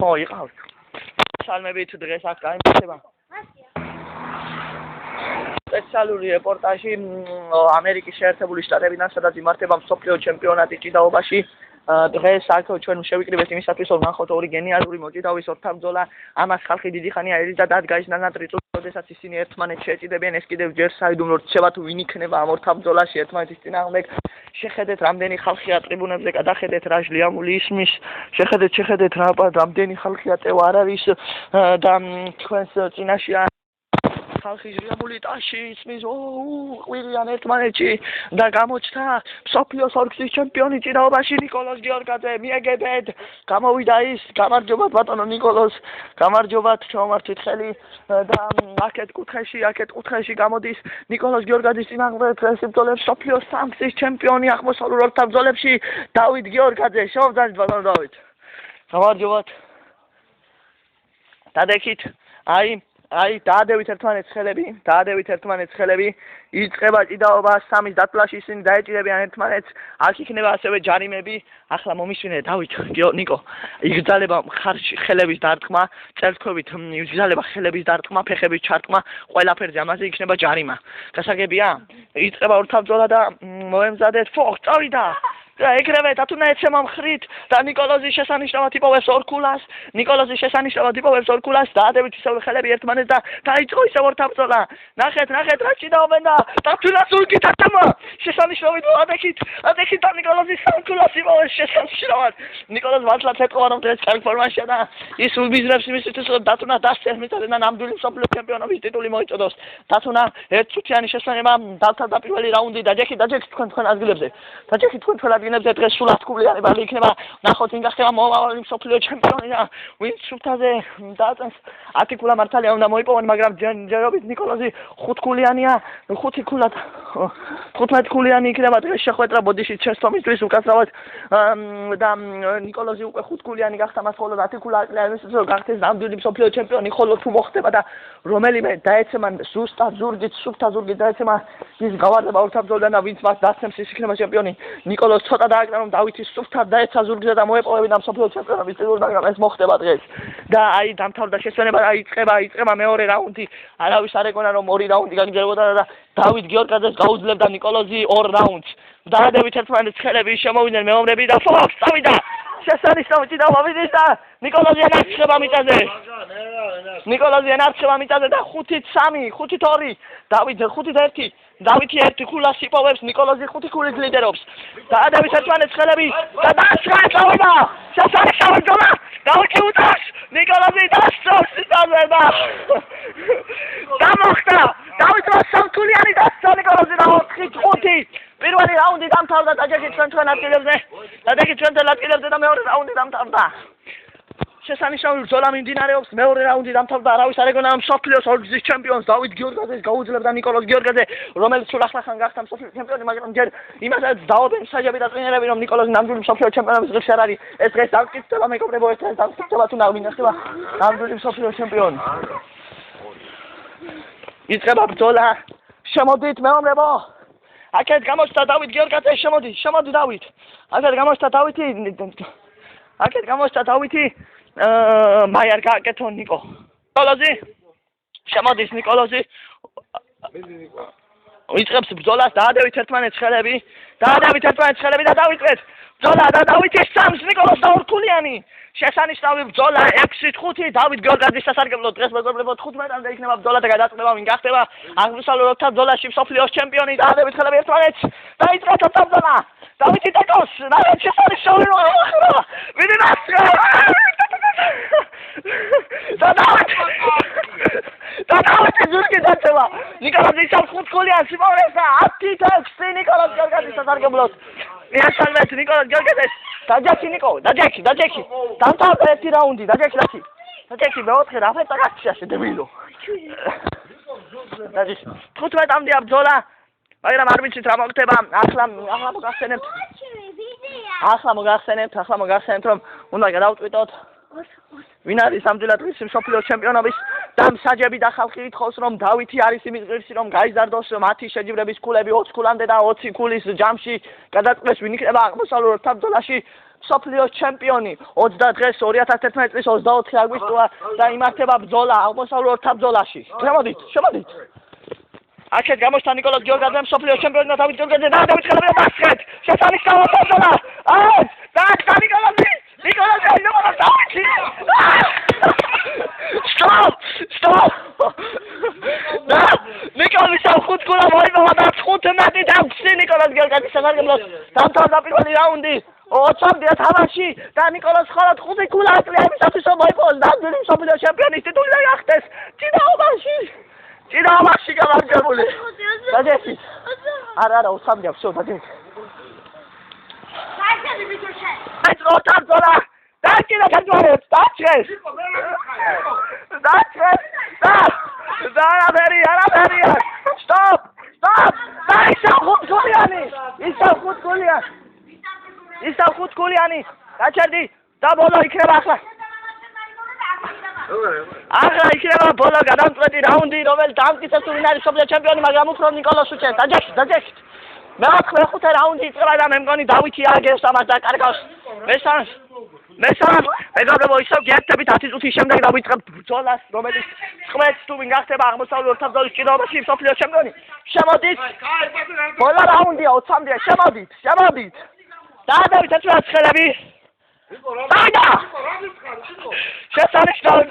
მოიყავთ. სალმებით დღეს აქ გაიმართება. სპეციალური რეპორტაჟი ამერიკის შეერთებული შტატებიდან, სადაც იმართება მსოფლიო ჩემპიონატი ჭიდაობაში. დღეს აქ ჩვენ შევიკრიბეთ იმისათვის, რომ ნახოთ ორი გენიალური მოჭიდავის ორთაბრძოლა. ამას ხალხი დიდი ხანია ერიდა დადგაის ნანატრიწულს, როდესაც ისინი ერთმანეთს შეეჭიდებიან. ეს კიდევ ჯერ საიდუმლო რჩება თუ ვინ იქნება ამ ორთაბრძოლაში ერთმანეთის წინააღმდეგ. შეხედეთ რამდენი ხალხია ტრიბუნებზე, გადახედეთ რა ჟლიამული ისმის, შეხედეთ რამდენი ხალხია წევა არ არის და თქვენს წინაშია ხალხი ჟლიამული ტაში ისმის ყვირიან ერთმანეთში და გამოჩნდა მსოფლიოს ორგზის ჩემპიონი ჭიდაობაში ნიკოლოზ გიორგაძე. მიეგებეთ, გამოვიდა ის, გამარჯობათ ბატონო ნიკოლოზ, გამარჯობათ, ჩავმართვით ხელი და აქეთ კუთხეში გამოდის ნიკოლოზ გიორგაძის წინააღმდეგ სიბრძოლებს მსოფლიოს სამგზის ჩემპიონი აღმოსავლურ ორთაბრძოლებში დავით გიორგაძე. შევაბრძანეთ ბატონო დავით. გამარჯობათ. დადექით, დაადევით ერთმანეთს ხელები, იწყება ჭიდაობა, სამის დათვლაში ისინი დაეჭირებიან ერთმანეთს, აქ იქნება ასევე ჯარიმები. ახლა მომისვენე დავით, ნიკო, იგრძალება მხარში ხელების დარტყმა, წელთქვევით იგრძალება ხელების დარტყმა, ფეხების ჩარტყმა, ყველაფერზე ამაზე იქნება ჯარიმა. გასაგებია, იწყება ორთაბრძოლა და მოემზადეთ, წავიდა. ეგრევე დათუნაეთ შემამხრით და ნიკოლოზის შესანიშნავად იპოვებს ორქულას, დაადევით ისევ ხელები ერთმანეთს და დაიწყო ისევ ორთაბრძოლა. ნახეთ რა ჭიდაობენ და დათუნას ურგით ათამა. შესანიშნავად ადექით და ნიკოლოზის ორქულას იპოვეს შესანიშნავად. ნიკოლოზ მართლაც ეთყობა რომ ეს პერფორმანსია და ის უბიზნებს იმისთვის რომ დათუნას დასცეს მიწაზე და ნამდვილი მსოფლიო ჩემპიონობის ტიტული მოიწოდოს. დათუნა ერთწუთიანი შესანიშნავად დავთა და პირველი რაუნდი დაჯექით თქვენ ადგილებზე. ნებზე დღეს სულ 10 ქულიანი ბალი იქნება. ნახოთ ვინ გახდება მომავალი მსოფლიო ჩემპიონი და ვინ სუფთაზე დააწენს 10 ქულა მართალია უნდა მოიპოვონ, მაგრამ ჯერობით ნიკოლოზი 5 ქულიანია, 15 ქულიანი იქნება დღეს შეხვედრა ბოდიშით შესწომისთვის უკაცრავად და ნიკოლოზი უკვე 5 ქულიანი გახდა, მას მხოლოდ 10 ქულა აკლია იმისთვის რომ გახდეს ნამდვილი მსოფლიო ჩემპიონი. ხოლო თუ მოხდება და რომელიმე დაეცემა ზუსტად ზურგით, სუფთა ზურგით დაეცემა ის გავარდება ორთაბრძოლიდან და ვინც მას დასცემს ის იქნება ჩემპიონი. ნიკოლოზ ცოტა დააკრა რომ დავითის სუფთად დაეცა ზურგზე და მოეპოვებინა მსოფლიო ჩემპიონობის ტიტული, მაგრამ ეს მოხდება დღეს. და დამთავრდა შესვენება და იწყება მეორე რაუნდი. არავის არ ეგონა რომ ორი რაუნდი გაგრძელებოდა და დავით გიორგაძეს გაუძლებდა ნიკოლოზი 2 რაუნდს. დაადევით ერთმანეთს ხელები, შემოვიდნენ მეომრები და წავიდა. შესანიშნავი ჭიდაობა მიდის და ნიკოლოზი ენარჩება მიწაზე და 5-3, 5-2, დავით 5-1. დავითი 1 ქულას იპოვებს, ნიკოლოზი 5 ქულით ლიდერობს. დაადევით ერთმანეთს ხელები და დასვა წავიდა. შესანიშნავი ბრძოლა. დავითი უწევს, ნიკოლოზი დასწრობს მიწაზე და გამოხდა. დავითმა 3 ქულიანი დასცა, ნიკოლოზი და 4-5. პირველი რაუნდი დამთავრდა, დაჯექით ჩვენ ადგილებზე და მეორე რაუნდი დამთავრდა. შესანიშნავი ბრძოლა მიმდინარეობს, მეორე რაუნდი დამთავრდა, არავის არ ეგონა მსოფლიოს ორგზის ჩემპიონს დავით გიორგაძეს გაუძლებდა ნიკოლოზ გიორგაძე, რომელიც სულ ახლა გახდა მსოფლიო ჩემპიონი, მაგრამ ჯერ იმასაც დაობენ საჯები და ტრენერები, რომ ნიკოლოზი ნამდვილი მსოფლიო ჩემპიონობის დღეს არ არის. ეს დღეს დამტკიცდება მეგობრებო, ეს დღეს დამტკიცდება თუ ვინ ხდება ნამდვილი მსოფლიო ჩემპიონი. იწყება ბრძოლა. შემოდით მეომრებო. აქეთ გამოჩნდა დავით გიორგაძე, შემოდი დავით. აქეთ გამოჩნდა დავითი. მაიარ გააკეთო ნიკოლოზი. შემოდის ნიკოლოზი. იწყებს ბრძოლას, დაადევით ერთმანეთს ხელები და დავიწყეთ. ბრძოლა და დავითი სამს ნიკოლოზ და 2 ქულიანი. შესანიშნავი ბრძოლა 6-5 დავით გიორგაძის სასარგებლოდ. დღეს მეგობრებო 15-მდე იქნება ბრძოლა და გადაწყდება ვინ გახდება აღმოსავლურ ორთაბრძოლაში მსოფლიოს ჩემპიონი. დაადევით ხელები ერთმანეთს. დაიწყეთ ორთაბრძოლა. დავითი ტაკოს, შესანიშნავი ბრძოლა. ვინ იმასწრა? დავითი ზურგით დაცემა. ნიკოლოზი 5 ქულიანს იპოვებს და 10-6 ნიკოლოზ გიორგაძის სასარგებლოდ. მიასალმეთ ნიკოლოზ გიორგაძეს. დაჯექი. დამთავრდა 1 რაუნდი, დაჯექი მე-4 რაფეცა გაქციაში დებილო. 15-მდე ბრძოლა, მაგრამ არ ვიცით რა მოხდება. ახლა მოგახსენებთ რომ უნდა გადავწყვიტოთ ვინ არის ამჯერად მსოფლიოს ჩემპიონობის და მსაჯები და ხალხი ითხოვს რომ დავითი არის იმის ღირსი რომ გაიზარდოს მათი შეჯიბრების ქულები 20 ქულამდე და 20 ქულის ჯამში გადაწყვეტს ვინ იქნება აღმოსავლურ ორთაბრძოლაში მსოფლიოს ჩემპიონი 20 დღეს 2011 წლის 24 აგვისტოა და იმართება ბრძოლა აღმოსავლურ ორთაბრძოლაში. შემოდით. აქეთ გამოსთან ნიკოლოზ გიორგაძე მსოფლიოს ჩემპიონი და დავით გიორგაძე და დავით ხელაბია დასწრეთ. შესანიშნავი ბრძოლა. და ნიკოლოზი დავით. Stop! ნიკოლოზი სამხუთკულა მოიმოვა და 5 მეტი დამცი ნიკოლოზ გიორგაძის საგანგებლოს დამთავრდა პირველი რაუნდი 20-მდე თამაში და ნიკოლოზ მხოლოდ 5 ქულა აკლია იმისათვის რომ მოიპოვოს ნამდვილი მსოფლიოს ჩემპიონის ტიტული და გახდეს ჭიდაობაში გამარჯვებული. დაძესი. არა 20-მდე ვსო დაძესი. ეს ორთაბრძოლა დაჭირა გაჯვარებს დაჭრეს და არაფერია stop და ისა ხუთგოლიანი გაჩერდი და ბოლო იქნება ახლა იქნება ბოლო გადამწყვეტი რაუნდი რომელიც დამტკიცებს თუ ვინ არის მსოფლიოს ჩემპიონი მაგრამ უფრო ნიკოლოზს უჩენს დაჯექით მეხუთე რაუნდი იწყება და მე მგონი დავითი აგებს ამას და კარგავს მესამე მეგობრებო ისევ გიერთებით 10 წუთის შემდეგ დავიწყებთ ბრძოლას რომელიც წყვეტს თუ ვინ გახდება აღმოსავლურ ორთაბრძოლის ჭიდაობაში მსოფლიოს ჩემპიონი შემოდით ბოლო რაუნდია 20-მდე შემოდით დაადებით ეცვას ხელები დაიდა შესანიშნავი